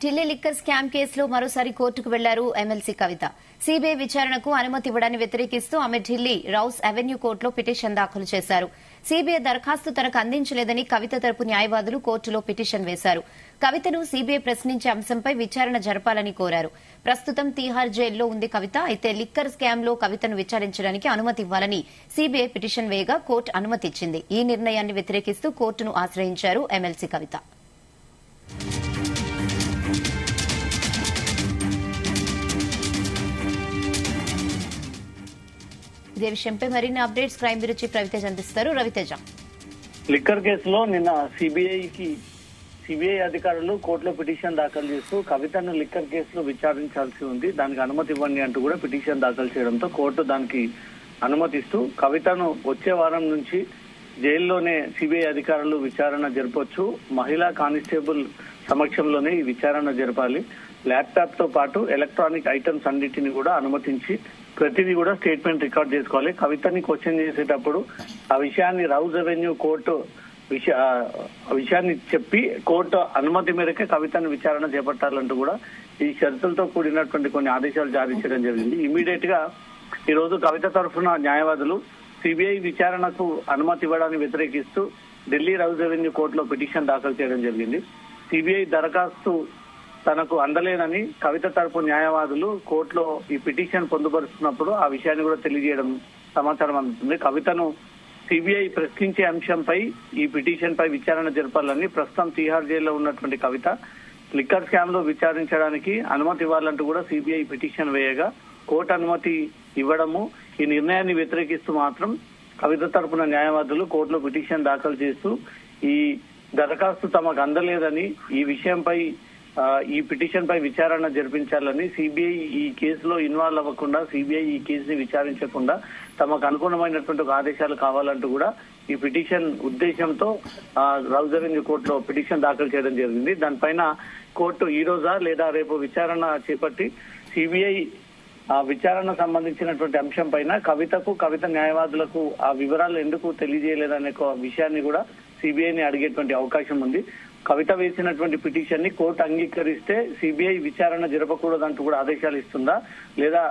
Delhi liquor scam కేసులో మరోసారి కోర్టుకు వెళ్లారు ఎమ్మెల్సీ కవిత. సీబీఐ విచారణకు అనుమతి ఇవ్వడాన్ని వ్యతిరేకిస్తూ ఆమె ఢిల్లీ రౌస్ అవెన్యూ కోర్టులో పిటిషన్ దాఖలు చేశారు. సీబీఐ దరఖాస్తు తనకు అందించలేదని కవిత తరపు న్యాయవాదులు కోర్టులో పిటిషన్ వేశారు. కవితను సీబీఐ ప్రశ్నించే అంశంపై విచారణ జరపాలని కోరారు. ప్రస్తుతం తీహార్ జైల్లో ఉంది కవిత. అయితే లిక్కర్ స్కామ్ లో కవితను విచారించడానికి అనుమతి ఇవ్వాలని సీబీఐ పిటిషన్ వేయగా కోర్టు అనుమతి ఇచ్చింది. ఈ నిర్ణయాన్ని వ్యతిరేకిస్తూ కోర్టును ఆశ్రయించారు ఎమ్మెల్సీ కవిత. ఇదే విషయంపై మరిన్ని updates crime bureau chief Raviteja అందిస్తారు. రవితేజ, లిక్కర్ కేసులో నిన్న సిబిఐ అధికారులు కోర్టులో పిటిషన్ దాఖలు చేస్తూ కవితను లిక్కర్ కేసులో విచారించాల్సి ఉంది, దానికి అనుమతి ఇవ్వండి అంటూ కూడా పిటిషన్ దాఖలు చేయడంతో కోర్టు దానికి అనుమతిస్తూ కవితను వచ్చే వారం నుంచి జైల్లోనే సిబిఐ అధికారులు విచారణ జరపొచ్చు, మహిళా కానిస్టేబుల్ సమక్షంలోనే ఈ విచారణ జరపాలి, ల్యాప్టాప్ తో పాటు ఎలక్ట్రానిక్ ఐటమ్స్ అన్నిటిని కూడా అనుమతించి ప్రతిదీ కూడా స్టేట్మెంట్ రికార్డ్ చేసుకోవాలి. కవితని క్వశ్చన్ చేసేటప్పుడు ఆ విషయాన్ని రౌజ్ అవెన్యూ కోర్టు విషయాన్ని చెప్పి కోర్టు అనుమతి మేరకే కవితను విచారణ చేపట్టాలంటూ కూడా ఈ షరతులతో కూడినటువంటి కొన్ని ఆదేశాలు జారీ చేయడం జరిగింది. ఇమీడియట్ గా ఈ రోజు కవిత తరఫున న్యాయవాదులు సిబిఐ విచారణకు అనుమతి ఇవ్వడాన్ని వ్యతిరేకిస్తూ ఢిల్లీ రౌజ్ అవెన్యూ కోర్టులో పిటిషన్ దాఖలు చేయడం జరిగింది. సిబిఐ దరఖాస్తు తనకు అందలేదని కవిత తరపు న్యాయవాదులు కోర్టులో ఈ పిటిషన్ పొందుపరుస్తున్నప్పుడు ఆ విషయాన్ని కూడా తెలియజేయడం సమాచారం అందుతుంది. కవితను సిబిఐ ప్రశ్నించే అంశంపై ఈ పిటిషన్ పై విచారణ జరపాలని ప్రస్తుతం తీహార్ జైల్లో ఉన్నటువంటి కవిత లిక్కర్ స్కామ్ లో విచారించడానికి అనుమతి ఇవ్వాలంటూ కూడా సిబిఐ పిటిషన్ వేయగా కోర్టు అనుమతి ఇవ్వడము, ఈ నిర్ణయాన్ని వ్యతిరేకిస్తూ మాత్రం కవిత తరపున న్యాయవాదులు కోర్టులో పిటిషన్ దాఖలు చేస్తూ ఈ దరఖాస్తు తమకు అందలేదని, ఈ విషయంపై ఈ పిటిషన్ పై విచారణ జరిపించాలని, సిబిఐ ఈ కేసులో ఇన్వాల్వ్ అవ్వకుండా, సిబిఐ ఈ కేసుని విచారించకుండా తమకు అనుగుణమైనటువంటి ఒక ఆదేశాలు కావాలంటూ కూడా ఈ పిటిషన్ ఉద్దేశంతో రౌజ్ అవెన్యూ కోర్టులో పిటిషన్ దాఖలు చేయడం జరిగింది. దానిపైన కోర్టు ఈ రోజా లేదా రేపు విచారణ చేపట్టి సిబిఐ ఆ విచారణ సంబంధించినటువంటి అంశం పైన కవిత న్యాయవాదులకు ఆ వివరాలు ఎందుకు తెలియజేయలేదనే విషయాన్ని కూడా సిబిఐని అడిగేటువంటి అవకాశం ఉంది. కవిత వేసినటువంటి పిటిషన్ ని కోర్టు అంగీకరిస్తే సిబిఐ విచారణ జరపకూడదంటూ కూడా ఆదేశాలు ఇస్తుందా, లేదా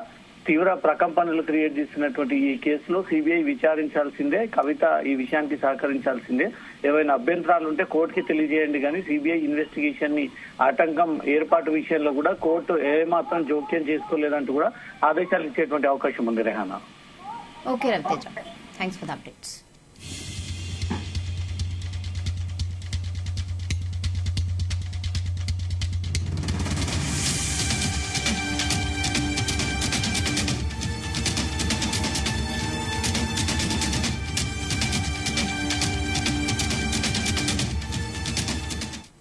తీవ్ర ప్రకంపనలు క్రియేట్ చేసినటువంటి ఈ కేసులో సిబిఐ విచారించాల్సిందే, కవిత ఈ విషయానికి సహకరించాల్సిందే, ఏవైనా అభ్యంతరాలు ఉంటే కోర్టుకి తెలియజేయండి కానీ సిబిఐ ఇన్వెస్టిగేషన్ ని ఆటంకం ఏర్పాటు విషయంలో కూడా కోర్టు ఏమాత్రం జోక్యం చేసుకోలేదంటూ కూడా ఆదేశాలు ఇచ్చేటువంటి అవకాశం ఉంది. Rehana. Okay Raviteja, thanks for the updates.